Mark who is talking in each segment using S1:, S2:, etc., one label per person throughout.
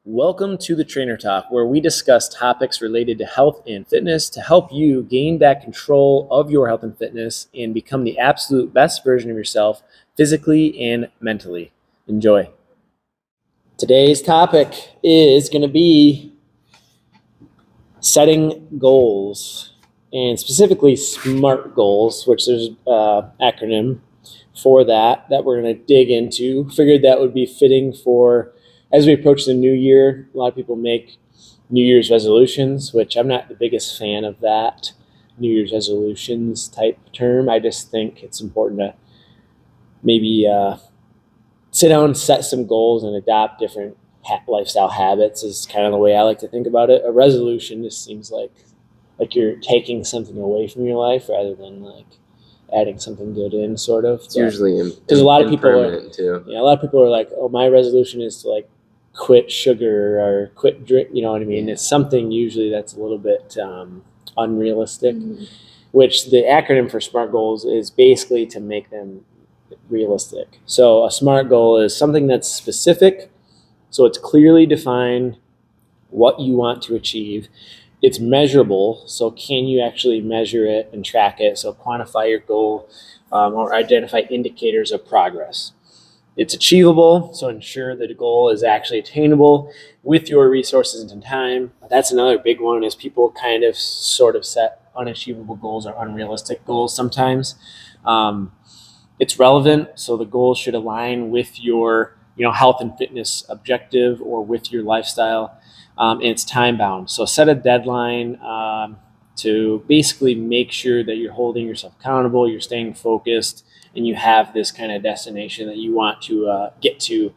S1: Welcome to the Trainer Talk, where we discuss topics related to health and fitness to help you gain back control of your health and fitness and become the absolute best version of yourself physically and mentally. Enjoy. Today's topic is going to be setting goals, and specifically SMART goals, which there's an acronym for that we're going to dig into. Figured that would be fitting for as we approach the new year. A lot of people make New Year's resolutions, which I'm not the biggest fan of that New Year's resolutions type term. I just think it's important to maybe sit down and set some goals and adopt different lifestyle habits is kind of the way I like to think about it. A resolution just seems like you're taking something away from your life rather than like adding something good in, sort of.
S2: It's usually
S1: because a lot of people
S2: are too.
S1: Yeah, a lot of people are like, "Oh, my resolution is to like quit sugar or quit drink." You know what I mean? It's something usually that's a little bit unrealistic. Which the acronym for SMART goals is basically to make them realistic. So a SMART goal is something that's specific, so it's clearly defined what you want to achieve. It's measurable, so can you actually measure it and track it? So quantify your goal or identify indicators of progress. It's achievable, so ensure that the goal is actually attainable with your resources and time. That's another big one, is people kind of sort of set unachievable goals or unrealistic goals sometimes. It's relevant, so the goal should align with your health and fitness objective or with your lifestyle. And it's time bound, so set a deadline to basically make sure that you're holding yourself accountable, you're staying focused, and you have this kind of destination that you want to get to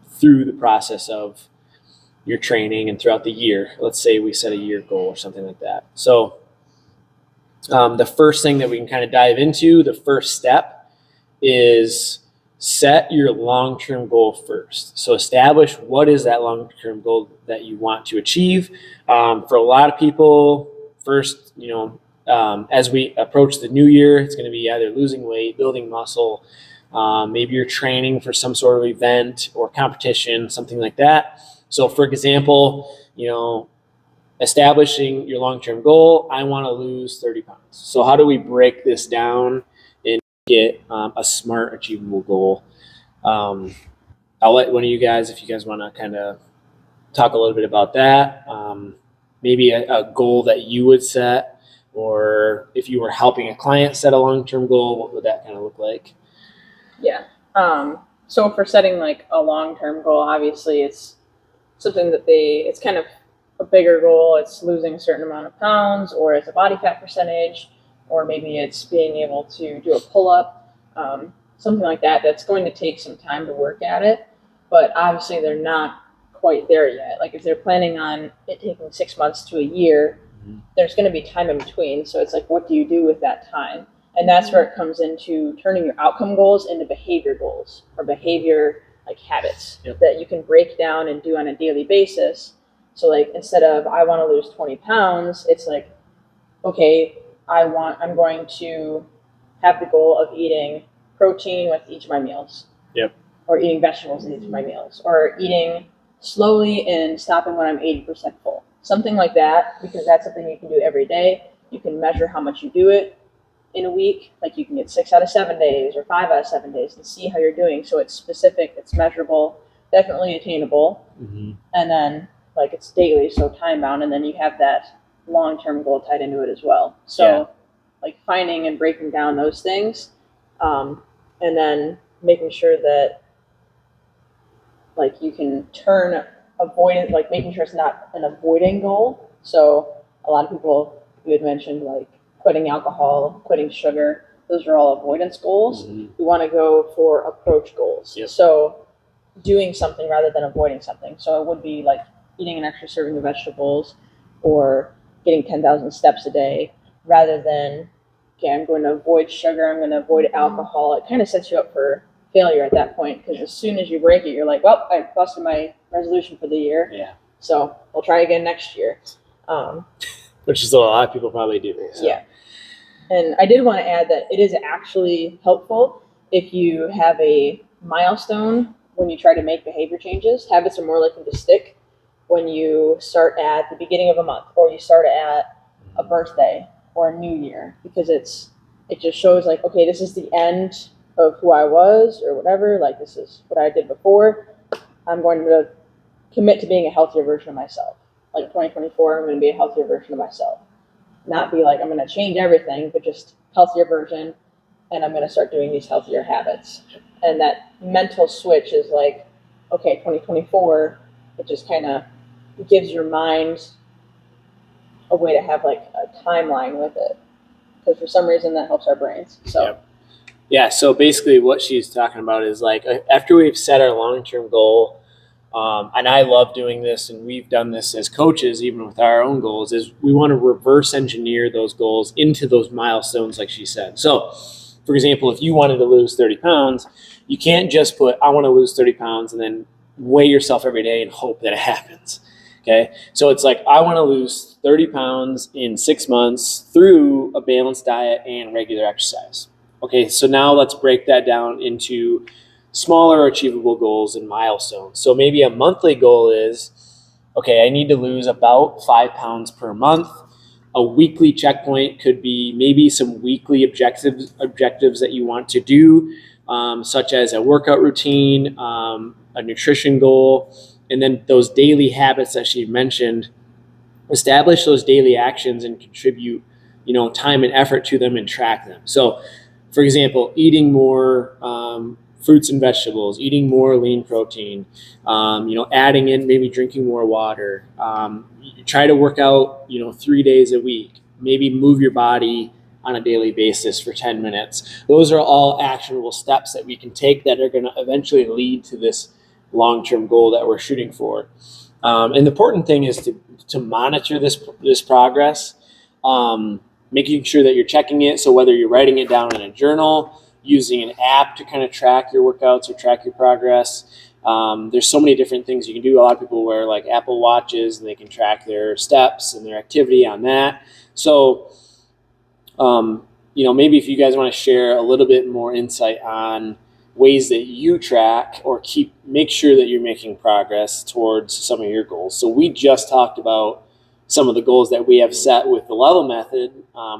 S1: through the process of your training and throughout the year. Let's say we set a year goal or something like that. So the first thing that we can kind of dive into, the first step, is set your long-term goal first. So establish what is that long-term goal that you want to achieve. For a lot of people, first, as we approach the new year, it's going to be either losing weight, building muscle, maybe you're training for some sort of event or competition, something like that. So for example, establishing your long-term goal, I want to lose 30 pounds. So how do we break this down and get a SMART achievable goal? I'll let one of you guys, if you guys want to kind of talk a little bit about that. Maybe a goal that you would set, or if you were helping a client set a long-term goal, what would that kind of look like?
S3: Yeah. So for setting like a long-term goal, obviously it's something that it's kind of a bigger goal. It's losing a certain amount of pounds, or it's a body fat percentage, or maybe it's being able to do a pull-up, something like that. That's going to take some time to work at it, but obviously they're not quite there yet. Like if they're planning on it taking 6 months to a year, there's going to be time in between. So it's like, what do you do with that time? And that's where it comes into turning your outcome goals into behavior goals, or behavior like habits that you can break down and do on a daily basis. So like instead of I want to lose 20 pounds, it's like, okay, I'm going to have the goal of eating protein with each of my meals.
S1: Yep.
S3: Or eating vegetables in each of my meals, or eating slowly and stopping when I'm 80% full. Something like that, because that's something you can do every day. You can measure how much you do it in a week. Like you can get 6 out of 7 days or 5 out of 7 days and see how you're doing. So it's specific, it's measurable, definitely attainable. And then like it's daily, so time bound. And then you have that long-term goal tied into it as well. So like finding and breaking down those things, and then making sure that like you can turn avoidance, like making sure it's not an avoiding goal. So a lot of people, you had mentioned like quitting alcohol, quitting sugar, those are all avoidance goals. We want to go for approach goals. So doing something rather than avoiding something. So it would be like eating an extra serving of vegetables, or getting 10,000 steps a day, rather than, okay, I'm going to avoid sugar, I'm going to avoid alcohol. It kind of sets you up for failure at that point, because as soon as you break it, you're like, well, I busted my resolution for the year. So we'll try again next year.
S1: Which is what a lot of people probably do. So.
S3: Yeah. And I did want to add that it is actually helpful if you have a milestone when you try to make behavior changes. Habits are more likely to stick when you start at the beginning of a month, or you start at a birthday or a new year, because it just shows like, okay, this is the end of who I was or whatever. Like, this is what I did before. I'm going to commit to being a healthier version of myself. Like 2024, I'm going to be a healthier version of myself. Not be like, I'm going to change everything, but just healthier version. And I'm going to start doing these healthier habits. And that mental switch is like, okay, 2024, it just kind of gives your mind a way to have like a timeline with it. Because for some reason that helps our brains. So.
S1: Yep. Yeah, so basically what she's talking about is like, after we've set our long-term goal, and I love doing this, and we've done this as coaches, even with our own goals, is we want to reverse engineer those goals into those milestones, like she said. So, for example, if you wanted to lose 30 pounds, you can't just put, I want to lose 30 pounds, and then weigh yourself every day and hope that it happens. Okay, so it's like, I want to lose 30 pounds in 6 months through a balanced diet and regular exercise. Okay, so now let's break that down into smaller achievable goals and milestones. So maybe a monthly goal is, okay, I need to lose about 5 pounds per month. A weekly checkpoint could be maybe some weekly objectives that you want to do, such as a workout routine, a nutrition goal, and then those daily habits that she mentioned. Establish those daily actions and contribute, time and effort to them and track them. So, for example, eating more fruits and vegetables, eating more lean protein, adding in maybe drinking more water. Try to work out, 3 days a week. Maybe move your body on a daily basis for 10 minutes. Those are all actionable steps that we can take that are going to eventually lead to this long-term goal that we're shooting for. And the important thing is to monitor this progress, making sure that you're checking it. So whether you're writing it down in a journal, using an app to kind of track your workouts or track your progress. There's so many different things you can do. A lot of people wear like Apple Watches and they can track their steps and their activity on that. So, maybe if you guys want to share a little bit more insight on ways that you track or make sure that you're making progress towards some of your goals. So we just talked about some of the goals that we have set with the level method,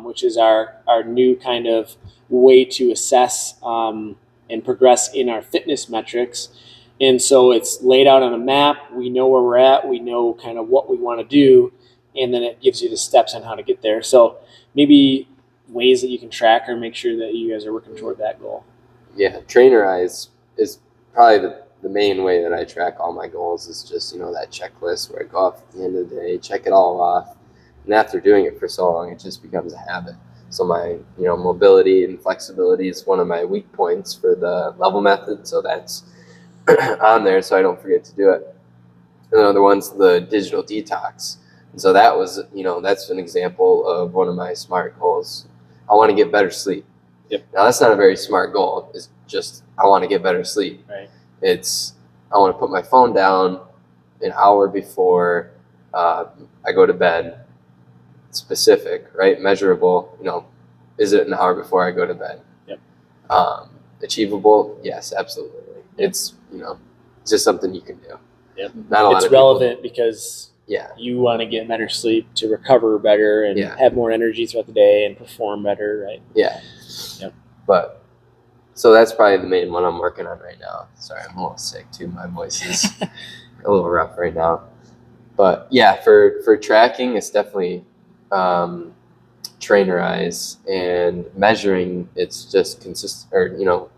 S1: which is our new kind of way to assess and progress in our fitness metrics. And so it's laid out on a map. We know where we're at. We know kind of what we want to do. And then it gives you the steps on how to get there. So maybe ways that you can track or make sure that you guys are working toward that goal.
S2: Yeah, Trainerize is probably the main way that I track all my goals is just, that checklist where I go off at the end of the day, check it all off. And after doing it for so long, it just becomes a habit. So my, mobility and flexibility is one of my weak points for the level method. So that's on there so I don't forget to do it. Another one's the digital detox. And so that was, that's an example of one of my SMART goals. I want to get better sleep.
S1: Yep.
S2: Now that's not a very smart goal. It's just, I want to get better sleep.
S1: Right.
S2: It's, I want to put my phone down an hour before I go to bed. Specific, right? Measurable, is it an hour before I go to bed?
S1: Yep.
S2: Achievable? Yes, absolutely. It's, it's just something you can do.
S1: Yep.
S2: Not a lot
S1: it's
S2: of
S1: relevant
S2: people.
S1: Because
S2: yeah,
S1: you want to get better sleep to recover better and have more energy throughout the day and perform better, right?
S2: Yeah.
S1: Yep.
S2: But so that's probably the main one I'm working on right now. Sorry, I'm a little sick too. My voice is a little rough right now. But yeah, for tracking, it's definitely Trainerize, and measuring. It's just consistent, or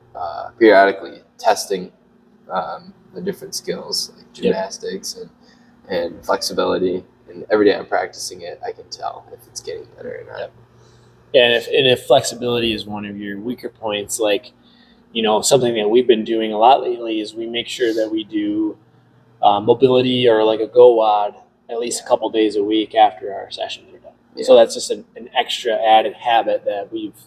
S2: periodically testing the different skills like gymnastics and flexibility. And every day I'm practicing it, I can tell if it's getting better or not.
S1: Yep. Yeah, and if flexibility is one of your weaker points, like, something that we've been doing a lot lately is we make sure that we do mobility or like a go wad at least a couple days a week after our sessions are done. Yeah. So that's just an extra added habit that we've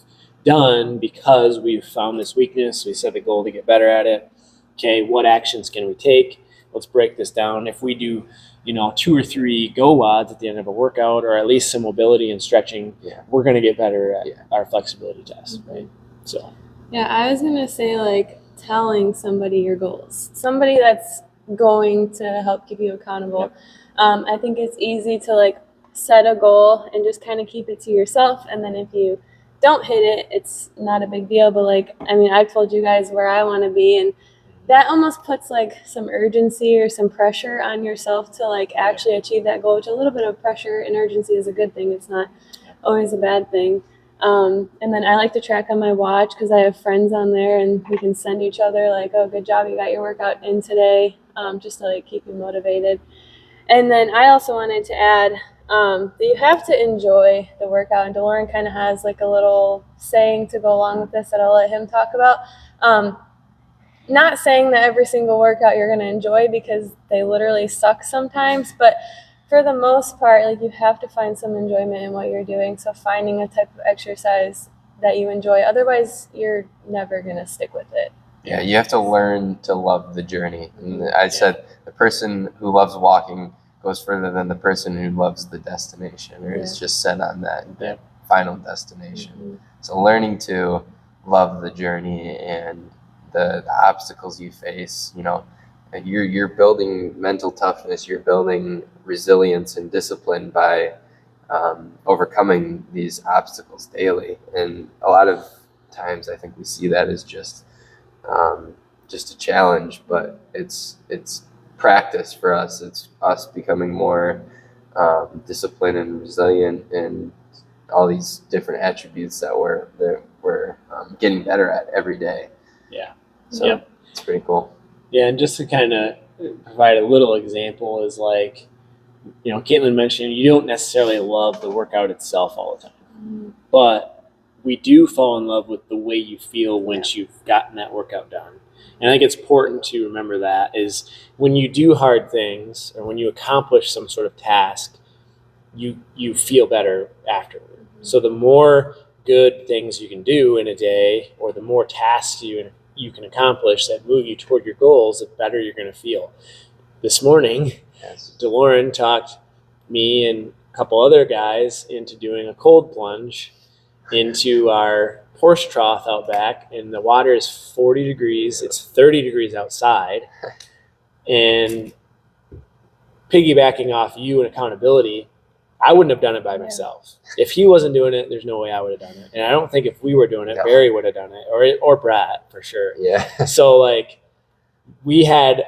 S1: done because we've found this weakness. We set the goal to get better at it. Okay, what actions can we take? Let's break this down. If we do, 2 or 3 go wads at the end of a workout, or at least some mobility and stretching, we're going to get better at our flexibility test, right? So.
S4: Yeah, I was going to say, like, telling somebody your goals, somebody that's going to help keep you accountable.
S1: Yep.
S4: I think it's easy to like set a goal and just kind of keep it to yourself, and then if you don't hit it, it's not a big deal. But like, I mean, I've told you guys where I want to be, and that almost puts like some urgency or some pressure on yourself to like actually achieve that goal, which a little bit of pressure and urgency is a good thing. It's not always a bad thing. And then I like to track on my watch because I have friends on there and we can send each other like, oh, good job, you got your workout in today, just to like keep you motivated. And then I also wanted to add that you have to enjoy the workout. And DeLorean kind of has like a little saying to go along with this that I'll let him talk about. Not saying that every single workout you're going to enjoy because they literally suck sometimes, but for the most part, like you have to find some enjoyment in what you're doing. So finding a type of exercise that you enjoy, otherwise you're never going to stick with it.
S2: Yeah, you have to learn to love the journey. And I said the person who loves walking goes further than the person who loves the destination or is just set on that final destination.
S4: Mm-hmm.
S2: So learning to love the journey and the obstacles you face, you know, and you're building mental toughness, you're building resilience and discipline by overcoming these obstacles daily. And a lot of times I think we see that as just a challenge, but it's practice for us. It's us becoming more disciplined and resilient and all these different attributes that we're getting better at every day.
S1: Yeah.
S2: So it's pretty cool.
S1: Yeah, and just to kind of provide a little example is like, you know, Caitlin mentioned you don't necessarily love the workout itself all the time, but we do fall in love with the way you feel once you've gotten that workout done. And I think it's important to remember that is when you do hard things or when you accomplish some sort of task, you feel better afterward. So the more good things you can do in a day or the more tasks you can accomplish that move you toward your goals, the better you're going to feel. This morning, DeLorean talked me and a couple other guys into doing a cold plunge into our horse trough out back, and the water is 40 degrees. It's 30 degrees outside. And piggybacking off you and accountability, I wouldn't have done it by myself. If he wasn't doing it, there's no way I would have done it. And I don't think if we were doing it, Barry would have done it, or Brad for sure.
S2: Yeah.
S1: So like we had,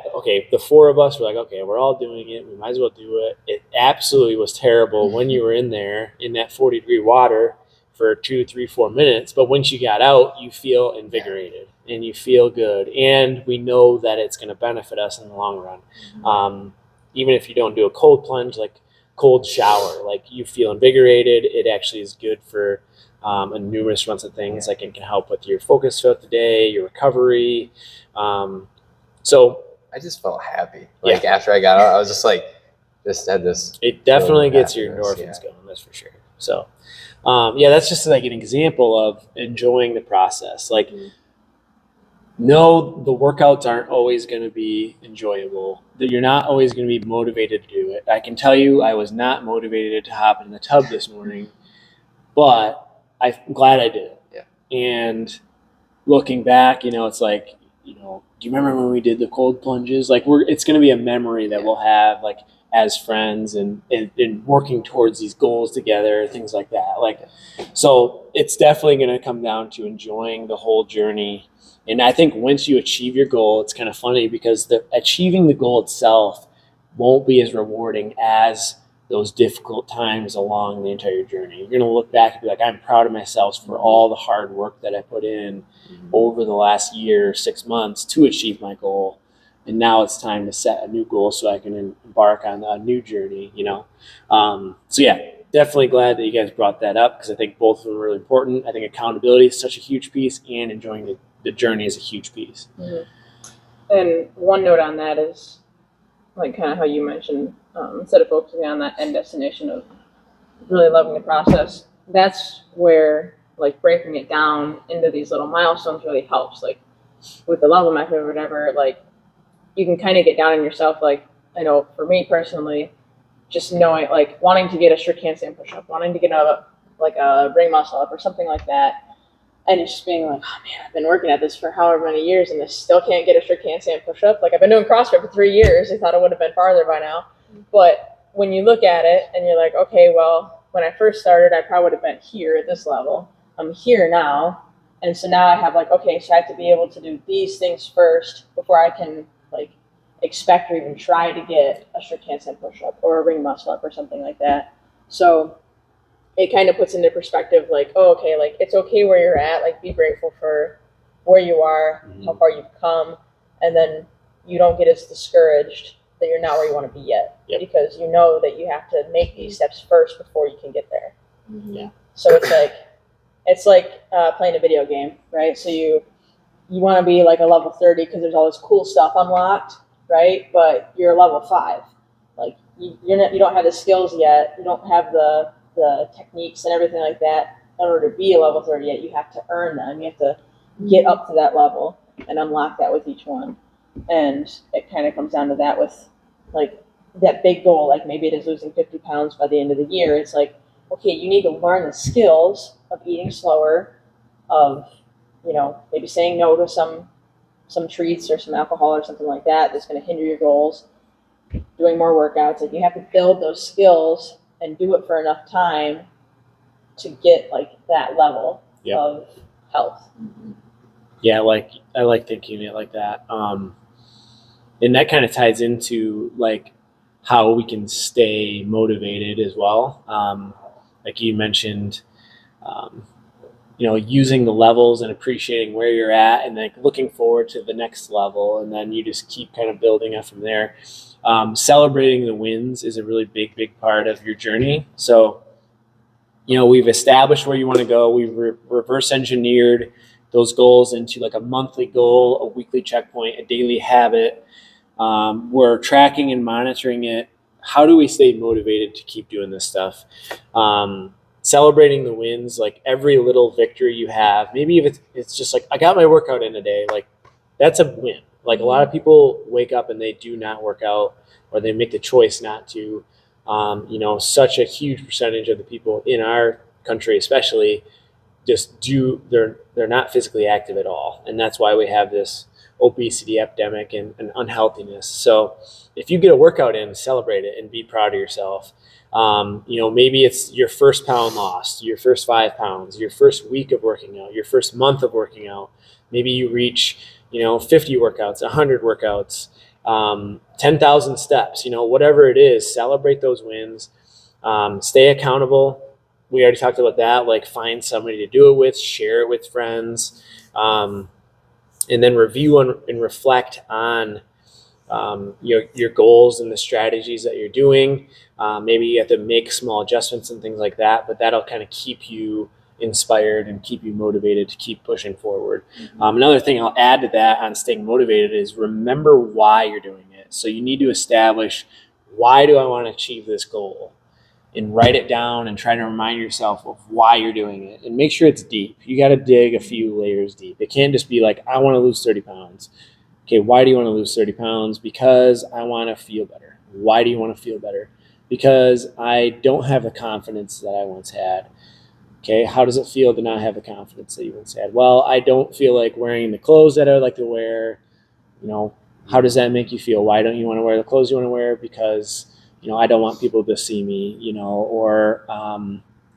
S1: the four of us were like, okay, we're all doing it. We might as well do it. It absolutely was terrible when you were in there in that 40-degree water for 2, 3, 4 minutes. But once you got out, you feel invigorated and you feel good. And we know that it's going to benefit us in the long run. Even if you don't do a cold plunge, like cold shower, like you feel invigorated. It actually is good for a numerous amounts of things. Like it can help with your focus throughout the day, your recovery. So
S2: I just felt happy. Like after I got out, I was just like, just had this.
S1: It definitely gets your endorphins going. That's for sure. So, that's just like an example of enjoying the process. Like, no, the workouts aren't always going to be enjoyable. That you're not always going to be motivated to do it. I can tell you, I was not motivated to hop in the tub this morning, but I'm glad I did it. Yeah. And looking back, it's like, do you remember when we did the cold plunges? Like it's going to be a memory that we'll have like as friends and working towards these goals together, things like that. So it's definitely going to come down to enjoying the whole journey. And I think once you achieve your goal, it's kind of funny because achieving the goal itself won't be as rewarding as those difficult times along the entire journey. You're going to look back and be like, I'm proud of myself for all the hard work that I put in over the last year, 6 months to achieve my goal. And now it's time to set a new goal so I can embark on a new journey, definitely glad that you guys brought that up because I think both of them are really important. I think accountability is such a huge piece and enjoying the journey is a huge piece.
S3: Mm-hmm. And one note on that is like kind of how you mentioned, instead of focusing on that end destination of really loving the process, that's where like breaking it down into these little milestones really helps. Like with the level method or whatever, like you can kind of get down on yourself. Like I know for me personally, just knowing like wanting to get a strict handstand push-up, wanting to get a ring muscle up or something like that. And it's just being like, oh man, I've been working at this for however many years and I still can't get a strict handstand push-up. Like I've been doing CrossFit for 3 years. I thought it would have been farther by now. But when you look at it and you're like, okay, well, when I first started, I probably would have been here at this level. I'm here now. And so now I have like, okay, so I have to be able to do these things first before I can like expect or even try to get a strict handstand push-up or a ring muscle up or something like that. So it kind of puts into perspective like, oh, okay, like it's okay where you're at, like be grateful for where you are, how far you've come, and then you don't get as discouraged that you're not where you want to be yet.
S1: Yep.
S3: Because you know that you have to make these steps first before you can get there.
S1: Yeah.
S3: So it's like playing a video game, right? So you want to be like a level 30 because there's all this cool stuff unlocked, right? But you're level 5. Like you don't have the skills yet. You don't have the techniques and everything like that in order to be a level 30 yet. You have to earn them. You have to get up to that level and unlock that with each one. And it kind of comes down to that with like that big goal, like maybe it is losing 50 pounds by the end of the year. It's like, okay, you need to learn the skills of eating slower, of, you know, maybe saying no to some treats or some alcohol or something like that that's going to hinder your goals, doing more workouts. Like you have to build those skills and do it for enough time to get like that level of health.
S1: Yeah, like I like thinking it like that. And that kind of ties into like how we can stay motivated as well. Like you mentioned, you know, using the levels and appreciating where you're at and like looking forward to the next level. And then you just keep kind of building up from there. Celebrating the wins is a really big part of your journey. So, you know, we've established where you want to go. We've reverse engineered those goals into like a monthly goal, a weekly checkpoint, a daily habit. We're tracking and monitoring it. How do we stay motivated to keep doing this stuff? Celebrating the wins, like every little victory you have. Maybe if it's just like, I got my workout in today, like that's a win. Like a lot of people wake up and they do not work out, or they make the choice not to. You know, such a huge percentage of the people in our country, especially, they're not physically active at all, and that's why we have this obesity epidemic and unhealthiness. So if you get a workout in, celebrate it and be proud of yourself. You know, maybe it's your first pound lost, your first 5 pounds, your first week of working out, your first month of working out. Maybe you reach, you know, 50 workouts, 100 workouts, 10,000 steps, you know, whatever it is, celebrate those wins. Stay accountable. We already talked about that, like find somebody to do it with, share it with friends, and then review and reflect on your goals and the strategies that you're doing. Maybe you have to make small adjustments and things like that, but that'll kind of keep you inspired and keep you motivated to keep pushing forward. Another thing I'll add to that on staying motivated is remember why you're doing it. So you need to establish, why do I want to achieve this goal? And write it down and try to remind yourself of why you're doing it, and make sure it's deep. You got to dig a few layers deep. It can't just be like, I want to lose 30 pounds. Okay, why do you want to lose 30 pounds? Because I want to feel better. Why do you want to feel better? Because I don't have the confidence that I once had. Okay, how does it feel to not have the confidence that you once had? Well, I don't feel like wearing the clothes that I like to wear. You know, how does that make you feel? Why don't you want to wear the clothes you want to wear? Because, you know, I don't want people to see me, you know, or,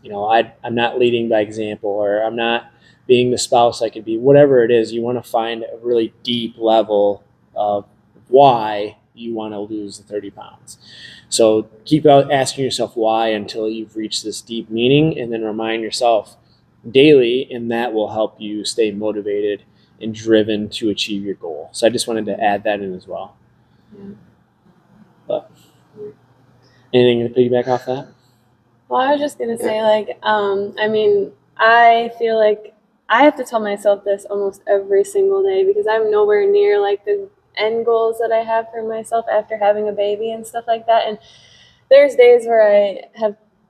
S1: you know, I'm not leading by example, or I'm not being the spouse I could be. Whatever it is, you want to find a really deep level of why you want to lose the 30 pounds. So keep asking yourself why until you've reached this deep meaning, and then remind yourself daily, and that will help you stay motivated and driven to achieve your goal. So I just wanted to add that in as well.
S4: Yeah.
S1: But anything to piggyback off that?
S4: Well, I was just going to say, like, I mean, I feel like I have to tell myself this almost every single day, because I'm nowhere near like the end goals that I have for myself after having a baby and stuff like that. And there's days where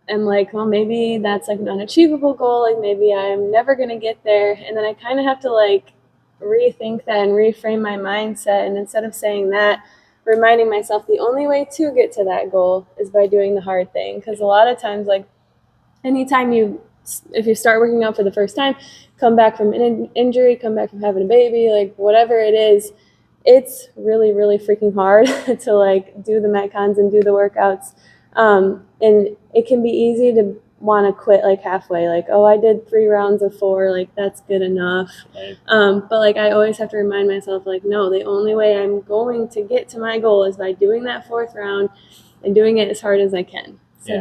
S4: am like, well, maybe that's like an unachievable goal. Like maybe I'm never going to get there. And then I kind of have to like rethink that and reframe my mindset. And instead of saying that, reminding myself the only way to get to that goal is by doing the hard thing. Because a lot of times, like, anytime you if you start working out for the first time, come back from an injury, come back from having a baby, like whatever it is, it's really, really freaking hard to like do the Metcons and do the workouts. And it can be easy to want to quit like halfway, like, oh, I did 3 rounds of 4, like that's good enough.
S1: Right.
S4: But like I always have to remind myself, like, no, the only way I'm going to get to my goal is by doing that 4th round and doing it as hard as I can. So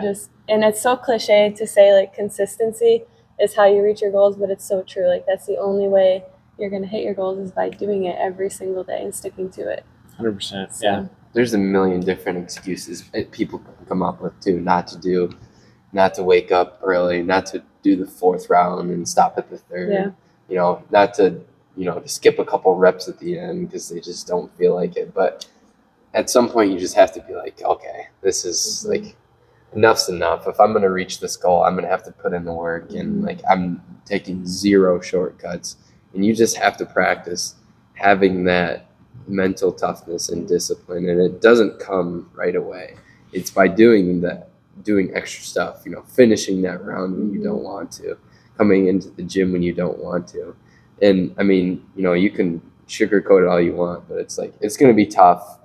S4: and it's so cliche to say like consistency is how you reach your goals, but it's so true. Like that's the only way you're going to hit your goals is by doing it every single day and sticking to it.
S1: 100%.
S4: So,
S1: Yeah.
S2: There's a million different excuses people can come up with too, not to wake up early, not to do the 4th round and stop at the 3rd.
S4: Yeah.
S2: You know, not to, to skip a couple reps at the end because they just don't feel like it. But at some point you just have to be like, okay, this is like, enough's enough. If I'm going to reach this goal, I'm going to have to put in the work, and like I'm taking 0 shortcuts. And you just have to practice having that mental toughness and discipline, and it doesn't come right away. It's by doing extra stuff, finishing that round when you don't want to, coming into the gym when you don't want to. And I mean, you can sugarcoat it all you want, but it's like it's going to be tough,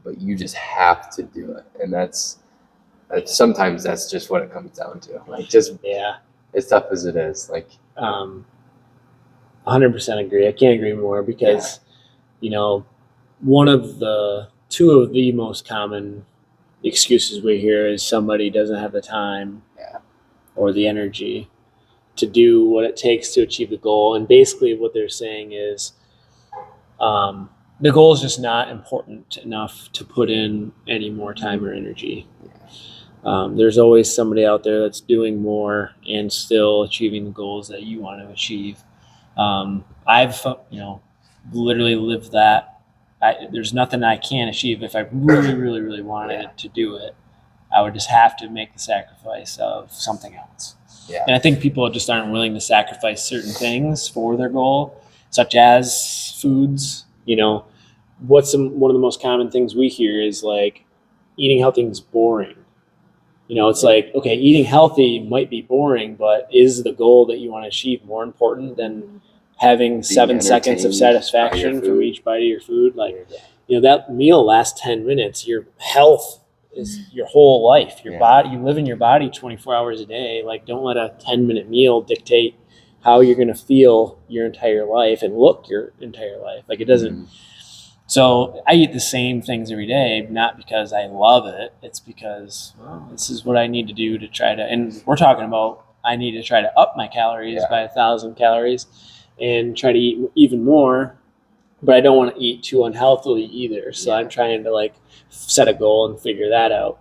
S2: but you just have to do it. And that's sometimes that's just what it comes down to. Like just as tough as it is, like
S1: 100% agree. I can't agree more because, one of the 2 of the most common excuses we hear is somebody doesn't have the time or the energy to do what it takes to achieve the goal. And basically what they're saying is the goal is just not important enough to put in any more time or energy. There's always somebody out there that's doing more and still achieving the goals that you want to achieve. I've, literally lived that. There's nothing I can't achieve. If I really, really, really wanted to do it, I would just have to make the sacrifice of something else.
S2: Yeah.
S1: And I think people just aren't willing to sacrifice certain things for their goal, such as foods. One of the most common things we hear is like eating healthy is boring. It's like, okay, eating healthy might be boring, but is the goal that you want to achieve more important than having 7 seconds of satisfaction from each bite of your food? Like, that meal lasts 10 minutes. Your health is your whole life. Your body, you live in your body 24 hours a day. Like, don't let a 10-minute meal dictate how you're going to feel your entire life and look your entire life. Like, it doesn't. So I eat the same things every day, not because I love it. It's because, this is what I need to do to try to, and we're talking about, I need to try to up my calories by 1,000 calories and try to eat even more, but I don't want to eat too unhealthily either. So I'm trying to like set a goal and figure that out.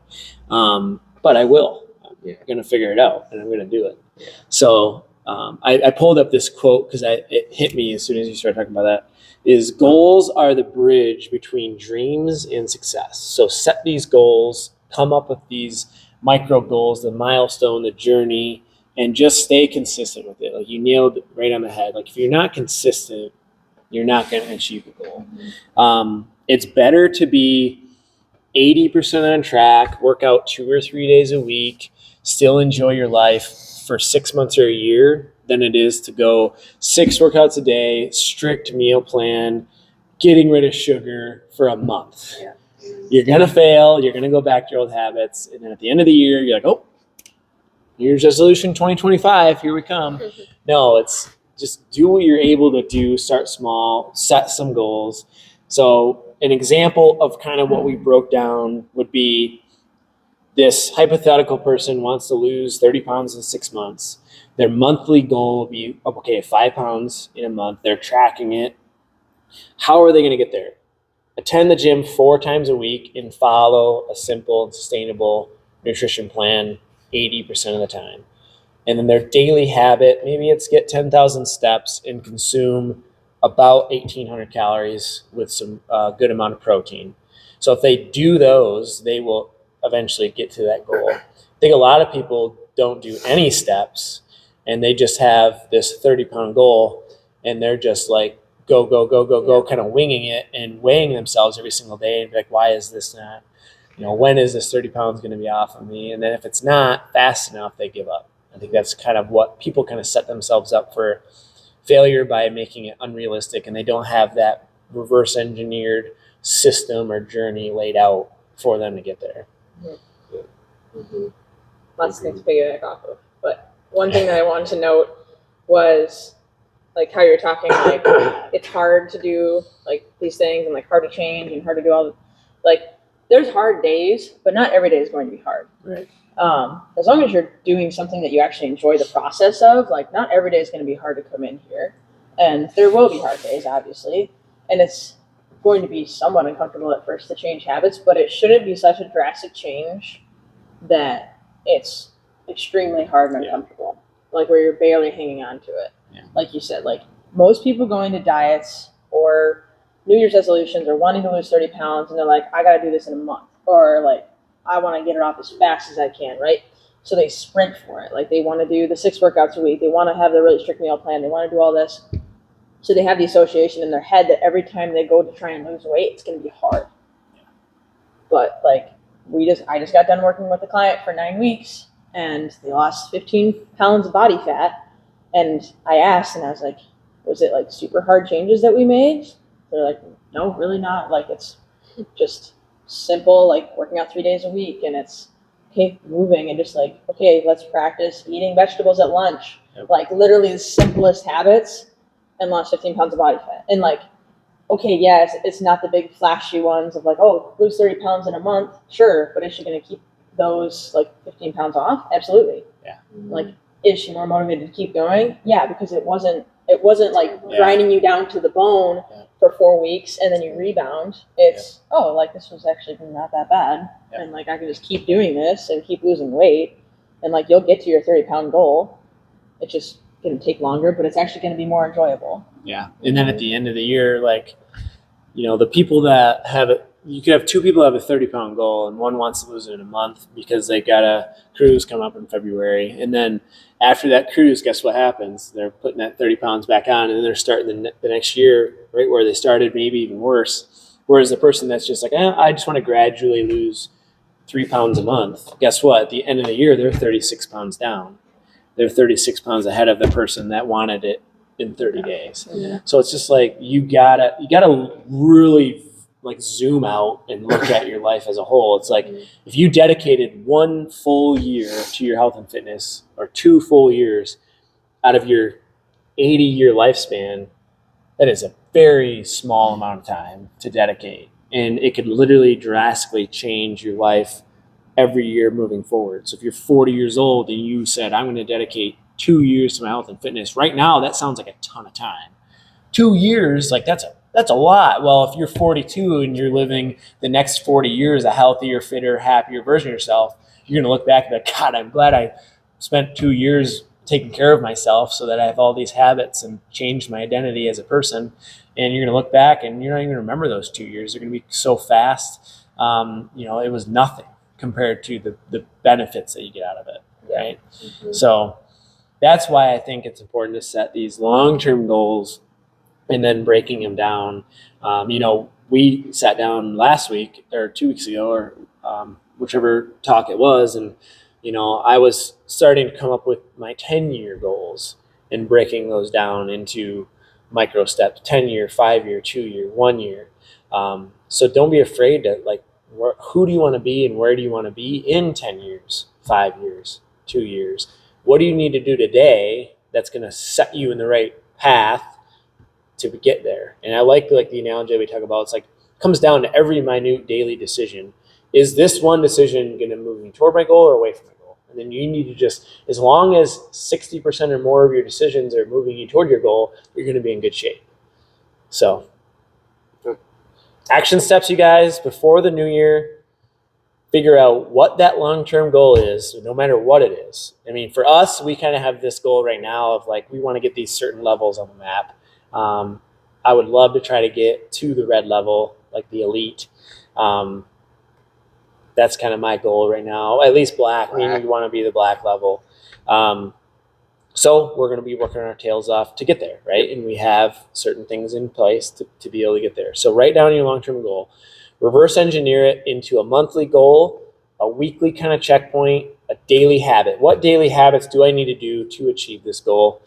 S1: But I will. I'm going to figure it out and I'm going to do it. Yeah. So I pulled up this quote because it hit me as soon as you started talking about that. Is goals are the bridge between dreams and success. So set these goals, come up with these micro goals, the milestone, the journey, and just stay consistent with it. Like you nailed it right on the head. Like if you're not consistent, you're not going to achieve the goal. It's better to be 80% on track, work out 2 or 3 days a week, still enjoy your life for 6 months or a year than it is to go 6 workouts a day, strict meal plan, getting rid of sugar for a month. Yeah. You're going to fail. You're going to go back to your old habits. And then at the end of the year, you're like, oh, here's resolution 2025. Here we come. No, it's just do what you're able to do. Start small, set some goals. So an example of kind of what we broke down would be this hypothetical person wants to lose 30 pounds in 6 months. Their monthly goal will be, 5 pounds in a month. They're tracking it. How are they going to get there? Attend the gym 4 times a week and follow a simple and sustainable nutrition plan 80% of the time. And then their daily habit, maybe it's get 10,000 steps and consume about 1,800 calories with some good amount of protein. So if they do those, they will eventually get to that goal. I think a lot of people don't do any steps and they just have this 30-pound goal and they're just like go, kind of winging it and weighing themselves every single day and be like, why is this not, when is this 30 pounds going to be off of me? And then if it's not fast enough, they give up. I think that's kind of what people kind of set themselves up for failure by making it unrealistic, and they don't have that reverse engineered system or journey laid out for them to get there.
S3: Lots of things to piggyback off of. But one thing that I wanted to note was like how you're talking, like it's hard to do like these things and like hard to change and hard to do all like there's hard days, but not every day is going to be hard.
S1: Right.
S3: As long as you're doing something that you actually enjoy the process of, like not every day is going to be hard to come in here. And there will be hard days, obviously. And it's going to be somewhat uncomfortable at first to change habits, but it shouldn't be such a drastic change that it's extremely hard and uncomfortable. Like where you're barely hanging on to it.
S1: Yeah.
S3: Like you said, like most people go into diets or New Year's resolutions or wanting to lose 30 pounds and they're like, I got to do this in a month. Or like, I want to get it off as fast as I can, right? So they sprint for it. Like they want to do the 6 workouts a week. They want to have the really strict meal plan. They want to do all this. So they have the association in their head that every time they go to try and lose weight, it's going to be hard. But like I just got done working with a client for 9 weeks and they lost 15 pounds of body fat. And I asked and I was like, was it like super hard changes that we made? They're like, no, really not. Like it's just simple, like working out 3 days a week and it's okay, moving and just like, okay, let's practice eating vegetables at lunch.
S1: Yep.
S3: Like literally the simplest habits and lost 15 pounds of body fat. And like, okay, yeah, it's not the big flashy ones of like, oh, lose 30 pounds in a month. Sure. But is she going to keep those like 15 pounds off? Absolutely.
S1: Yeah.
S3: Like, is she more motivated to keep going? Yeah, because it wasn't like grinding you down to the bone for 4 weeks and then you rebound. It's, oh, like this was actually not that bad.
S1: Yeah.
S3: And like I can just keep doing this and keep losing weight. And like you'll get to your 30-pound goal. It's just going to take longer, but it's actually going to be more enjoyable.
S1: Yeah. And then at the end of the year, like, you know, the people that have it, you could have 2 people have a 30-pound goal and one wants to lose it in a month because they got a cruise come up in February. And then after that cruise, guess what happens? They're putting that 30 pounds back on and then they're starting the next year right where they started, maybe even worse. Whereas the person that's just like, I just want to gradually lose 3 pounds a month. Guess what? At the end of the year, they're 36 pounds down. They're 36 pounds ahead of the person that wanted it in 30 days.
S3: Yeah.
S1: So it's just like you gotta really like zoom out and look at your life as a whole. It's like if you dedicated 1 full year to your health and fitness or 2 full years out of your 80-year lifespan, that is a very small amount of time to dedicate. And it could literally drastically change your life every year moving forward. So if you're 40 years old and you said, I'm going to dedicate 2 years to my health and fitness, right now that sounds like a ton of time. 2 years, like that's a lot. Well, if you're 42 and you're living the next 40 years a healthier, fitter, happier version of yourself, you're going to look back and be like, God, I'm glad I spent 2 years taking care of myself so that I have all these habits and changed my identity as a person. And you're going to look back and you're not even going to remember those 2 years. They're going to be so fast. It was nothing compared to the benefits that you get out of it, right? Mm-hmm. So that's why I think it's important to set these long-term goals and then breaking them down. We sat down last week or 2 weeks ago or whichever talk it was, and I was starting to come up with my 10-year goals and breaking those down into micro steps, 10-year, 5-year, 2-year, 1 year. So don't be afraid to who do you want to be and where do you want to be in 10 years, 5 years, 2 years? What do you need to do today that's going to set you in the right path to get there? And I like the analogy we talk about. It's like it comes down to every minute daily decision. Is this one decision going to move me toward my goal or away from my goal? And then you need to just, as long as 60% or more of your decisions are moving you toward your goal, you're going to be in good shape. So action steps, you guys, before the new year, figure out what that long-term goal is, no matter what it is. I mean, for us, we kind of have this goal right now of like, we want to get these certain levels on the map. I would love to try to get to the red level, like the elite. That's kind of my goal right now, at least black. We want to be the black level. So we're going to be working our tails off to get there, right? And we have certain things in place to be able to get there. So write down your long-term goal, reverse engineer it into a monthly goal, a weekly kind of checkpoint, a daily habit. What daily habits do I need to do to achieve this goal?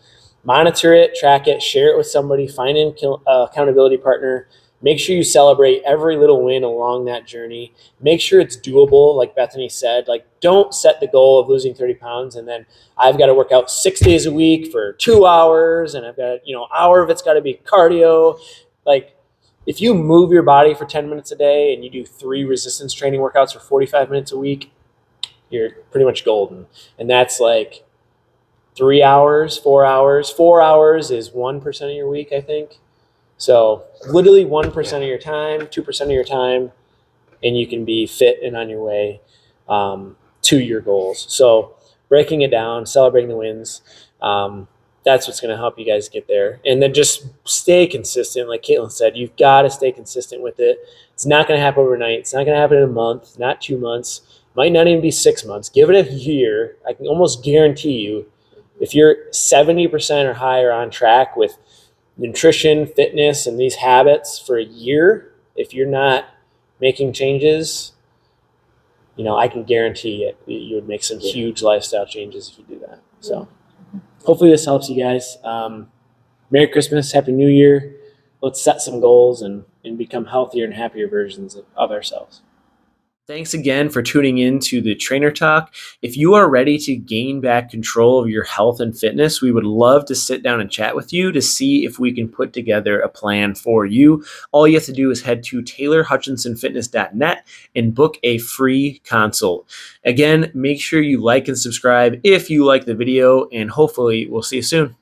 S1: Monitor it, track it, share it with somebody, find an accountability partner. Make sure you celebrate every little win along that journey. Make sure it's doable, like Bethany said. Like, don't set the goal of losing 30 pounds and then I've got to work out 6 days a week for 2 hours and I've got, an hour of it's got to be cardio. Like, if you move your body for 10 minutes a day and you do 3 resistance training workouts for 45 minutes a week, you're pretty much golden. And that's like 3 hours, 4 hours. 4 hours is 1% of your week, I think. So literally 1% of your time, 2% of your time, and you can be fit and on your way to your goals. So breaking it down, celebrating the wins, that's what's going to help you guys get there. And then just stay consistent. Like Caitlin said, you've got to stay consistent with it. It's not going to happen overnight. It's not going to happen in a month, not 2 months, might not even be 6 months. Give it a year. I can almost guarantee you, if you're 70% or higher on track with nutrition, fitness, and these habits for a year, if you're not making changes, I can guarantee it. You would make some huge lifestyle changes if you do that. So hopefully this helps you guys. Merry Christmas, Happy New Year. Let's set some goals and become healthier and happier versions of ourselves. Thanks again for tuning in to the Trainer Talk. If you are ready to gain back control of your health and fitness, we would love to sit down and chat with you to see if we can put together a plan for you. All you have to do is head to taylorhutchinsonfitness.net and book a free consult. Again, make sure you like and subscribe if you like the video, and hopefully we'll see you soon.